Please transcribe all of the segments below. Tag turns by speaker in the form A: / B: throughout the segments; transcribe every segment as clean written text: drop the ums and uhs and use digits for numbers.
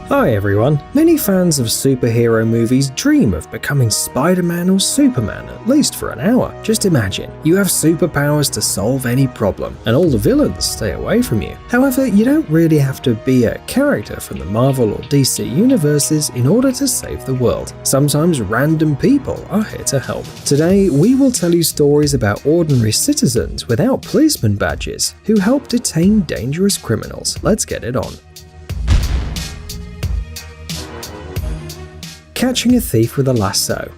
A: Hi everyone. Many fans of superhero movies dream of becoming Spider-Man or Superman, at least for an hour. Just imagine, you have superpowers to solve any problem, and all the villains stay away from you. However, you don't really have to be a character from the Marvel or DC universes in order to save the world. Sometimes random people are here to help. Today, we will tell you stories about ordinary citizens without policeman badges who help detain dangerous criminals. Let's get it on. Catching a thief with a lasso.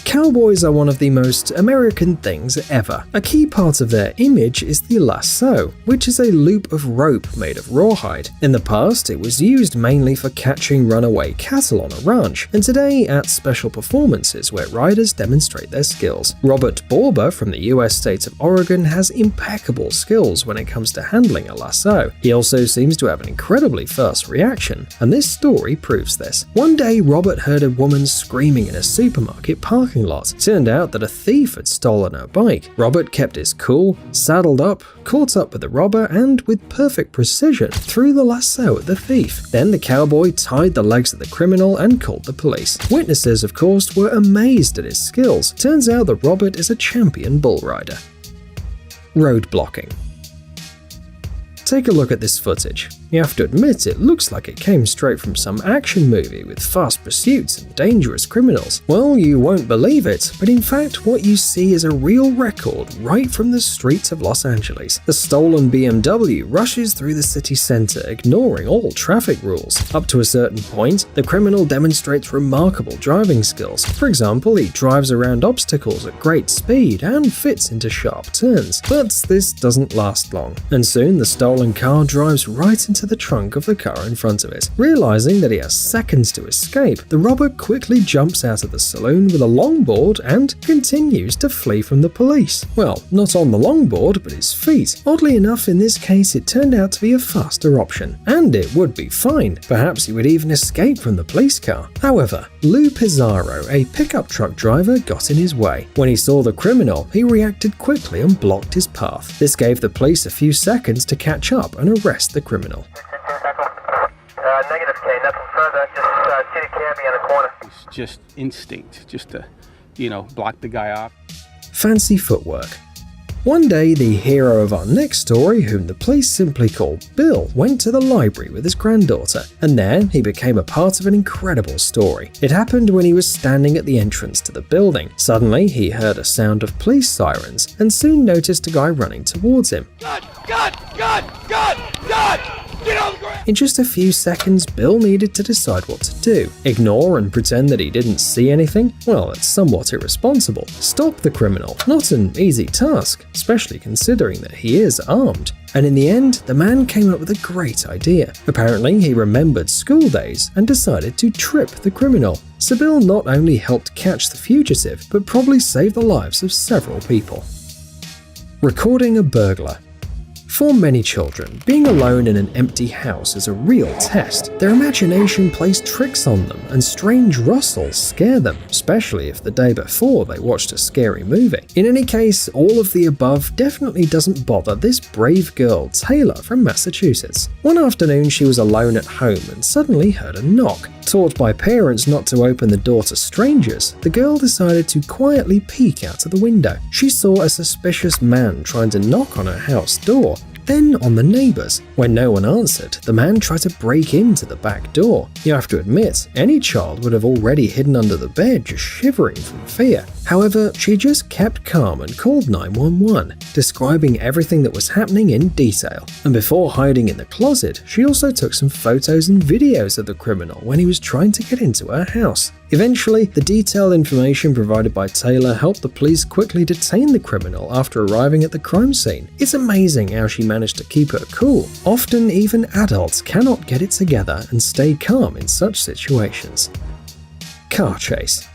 A: Cowboys are one of the most American things ever. A key part of their image is the lasso, which is a loop of rope made of rawhide. In the past, it was used mainly for catching runaway cattle on a ranch, and today at special performances where riders demonstrate their skills. Robert Borber from the US state of Oregon has impeccable skills when it comes to handling a lasso. He also seems to have an incredibly fast reaction, and this story proves this. One day, Robert heard a woman screaming in a supermarket parking lot. Turned out that a thief had stolen her bike. Robert kept his cool, saddled up, caught up with the robber, and with perfect precision threw the lasso at the thief. Then the cowboy tied the legs of the criminal and called the police. Witnesses, of course, were amazed at his skills. Turns out that Robert is a champion bull rider. Road blocking. Take a look at this footage. You have to admit it looks like it came straight from some action movie with fast pursuits and dangerous criminals. Well, you won't believe it, but in fact what you see is a real record right from the streets of Los Angeles. The stolen BMW rushes through the city center, ignoring all traffic rules. Up to a certain point, the criminal demonstrates remarkable driving skills. For example, he drives around obstacles at great speed and fits into sharp turns. But this doesn't last long, and soon the stolen car drives right into the trunk of the car in front of it. Realizing that he has seconds to escape, the robber quickly jumps out of the saloon with a longboard and continues to flee from the police. Well, not on the longboard, but his feet. Oddly enough, in this case, it turned out to be a faster option, and it would be fine. Perhaps he would even escape from the police car. However, Lou Pizarro, a pickup truck driver, got in his way. When he saw the criminal, he reacted quickly and blocked his path. This gave the police a few seconds to catch up and arrest the criminal.
B: Negative K, nothing further, just see the cabbie in the corner.
C: It's just instinct, just to, block the guy off.
A: Fancy footwork. One day, the hero of our next story, whom the police simply call Bill, went to the library with his granddaughter, and there he became a part of an incredible story. It happened when he was standing at the entrance to the building. Suddenly, he heard a sound of police sirens, and soon noticed a guy running towards him.
B: God! Get on the ground!
A: In just a few seconds, Bill needed to decide what to do. Ignore and pretend that he didn't see anything? Well, that's somewhat irresponsible. Stop the criminal? Not an easy task, especially considering that he is armed. And in the end, the man came up with a great idea. Apparently, he remembered school days and decided to trip the criminal. So Bill not only helped catch the fugitive, but probably saved the lives of several people. Recording a burglar. For many children, being alone in an empty house is a real test. Their imagination plays tricks on them, and strange rustles scare them, especially if the day before they watched a scary movie. In any case, all of the above definitely doesn't bother this brave girl, Taylor from Massachusetts. One afternoon, she was alone at home and suddenly heard a knock. Taught by parents not to open the door to strangers, the girl decided to quietly peek out of the window. She saw a suspicious man trying to knock on her house door, then on the neighbors. When no one answered, the man tried to break into the back door. You have to admit, any child would have already hidden under the bed, just shivering from fear. However, she just kept calm and called 911, describing everything that was happening in detail. And before hiding in the closet, she also took some photos and videos of the criminal when he was trying to get into her house. Eventually, the detailed information provided by Taylor helped the police quickly detain the criminal after arriving at the crime scene. It's amazing how she managed to keep her cool. Often, even adults cannot get it together and stay calm in such situations. Car chase.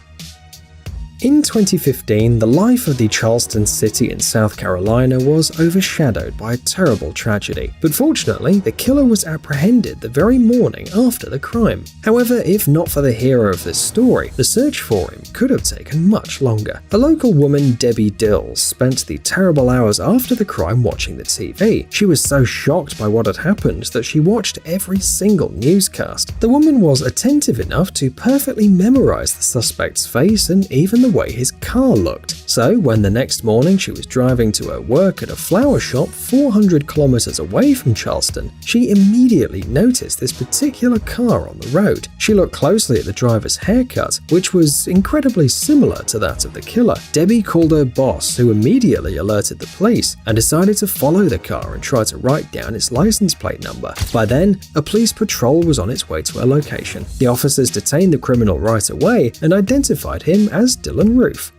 A: In 2015, the life of the Charleston city in South Carolina was overshadowed by a terrible tragedy, but fortunately, the killer was apprehended the very morning after the crime. However, if not for the hero of this story, the search for him could have taken much longer. A local woman, Debbie Dills, spent the terrible hours after the crime watching the TV. She was so shocked by what had happened that she watched every single newscast. The woman was attentive enough to perfectly memorize the suspect's face and even the way his car looked. So when the next morning she was driving to her work at a flower shop 400 kilometers away from Charleston, she immediately noticed this particular car on the road. She looked closely at the driver's haircut, which was incredibly similar to that of the killer. Debbie called her boss, who immediately alerted the police and decided to follow the car and try to write down its license plate number. By then, a police patrol was on its way to her location. The officers detained the criminal right away and identified him as Dylan Roof.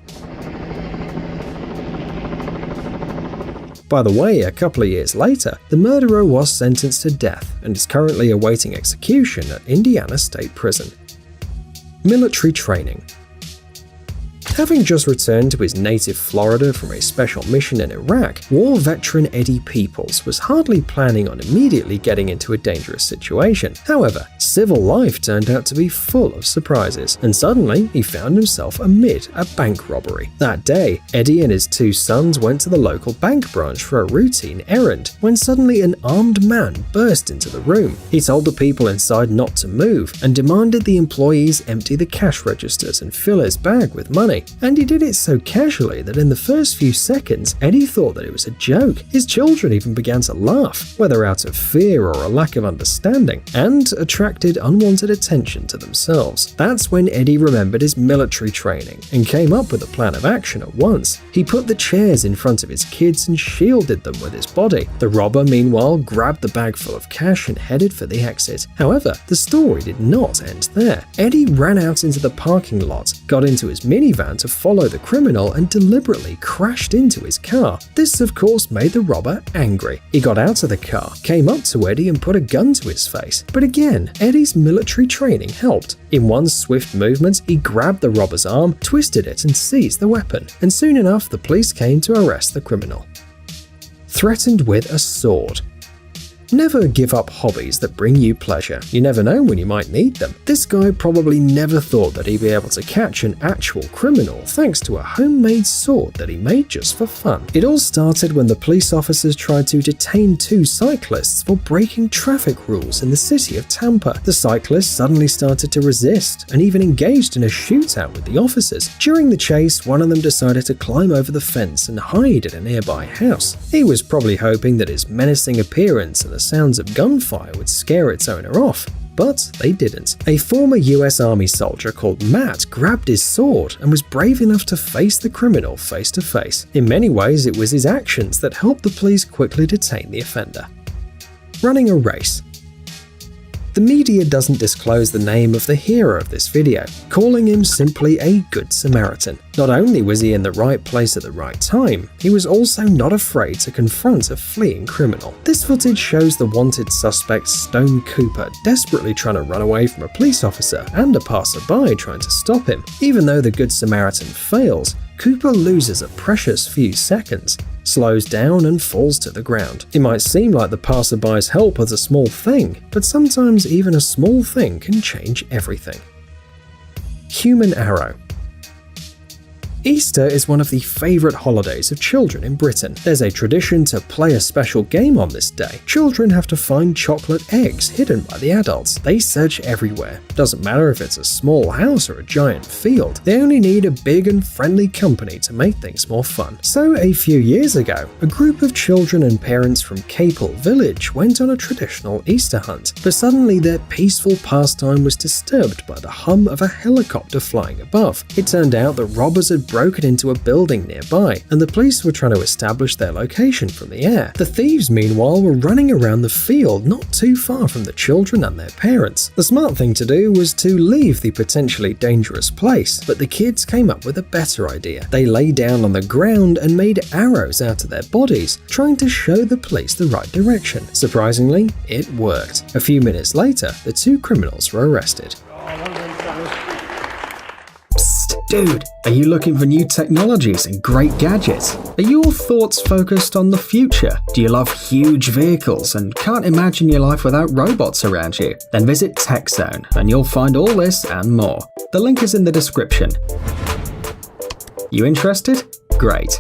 A: By the way, a couple of years later, the murderer was sentenced to death and is currently awaiting execution at Indiana State Prison. Military training. Having just returned to his native Florida from a special mission in Iraq, war veteran Eddie Peoples was hardly planning on immediately getting into a dangerous situation. However, civil life turned out to be full of surprises, and suddenly he found himself amid a bank robbery. That day, Eddie and his two sons went to the local bank branch for a routine errand, when suddenly an armed man burst into the room. He told the people inside not to move and demanded the employees empty the cash registers and fill his bag with money. And he did it so casually that in the first few seconds, Eddie thought that it was a joke. His children even began to laugh, whether out of fear or a lack of understanding, and attracted unwanted attention to themselves. That's when Eddie remembered his military training and came up with a plan of action at once. He put the chairs in front of his kids and shielded them with his body. The robber, meanwhile, grabbed the bag full of cash and headed for the exit. However, the story did not end there. Eddie ran out into the parking lot, got into his minivan to follow the criminal and deliberately crashed into his car. This, of course, made the robber angry. He got out of the car, came up to Eddie and put a gun to his face. But again, Eddie's military training helped. In one swift movement, he grabbed the robber's arm, twisted it and seized the weapon. And soon enough, the police came to arrest the criminal. Threatened with a sword. Never give up hobbies that bring you pleasure. You never know when you might need them. This guy probably never thought that he'd be able to catch an actual criminal thanks to a homemade sword that he made just for fun. It all started when the police officers tried to detain two cyclists for breaking traffic rules in the city of Tampa. The cyclists suddenly started to resist and even engaged in a shootout with the officers. During the chase, one of them decided to climb over the fence and hide at a nearby house. He was probably hoping that his menacing appearance and the sounds of gunfire would scare its owner off, but they didn't. A former US Army soldier called Matt grabbed his sword and was brave enough to face the criminal face to face. In many ways, it was his actions that helped the police quickly detain the offender. Running a race. The media doesn't disclose the name of the hero of this video, calling him simply a Good Samaritan. Not only was he in the right place at the right time, he was also not afraid to confront a fleeing criminal. This footage shows the wanted suspect Stone Cooper desperately trying to run away from a police officer and a passerby trying to stop him. Even though the Good Samaritan fails, Cooper loses a precious few seconds, slows down and falls to the ground. It might seem like the passerby's help was a small thing, but sometimes even a small thing can change everything. Human arrow. Easter is one of the favourite holidays of children in Britain. There's a tradition to play a special game on this day. Children have to find chocolate eggs hidden by the adults. They search everywhere. Doesn't matter if it's a small house or a giant field. They only need a big and friendly company to make things more fun. So a few years ago, a group of children and parents from Capel Village went on a traditional Easter hunt. But suddenly their peaceful pastime was disturbed by the hum of a helicopter flying above. It turned out that robbers had broken into a building nearby, and the police were trying to establish their location from the air. The thieves, meanwhile, were running around the field not too far from the children and their parents. The smart thing to do was to leave the potentially dangerous place, but the kids came up with a better idea. They lay down on the ground and made arrows out of their bodies, trying to show the police the right direction. Surprisingly, it worked. A few minutes later, the two criminals were arrested. Psst. Dude, are you looking for new technologies and great gadgets? Are your thoughts focused on the future? Do you love huge vehicles and can't imagine your life without robots around you? Then visit TechZone and you'll find all this and more. The link is in the description. You interested? Great.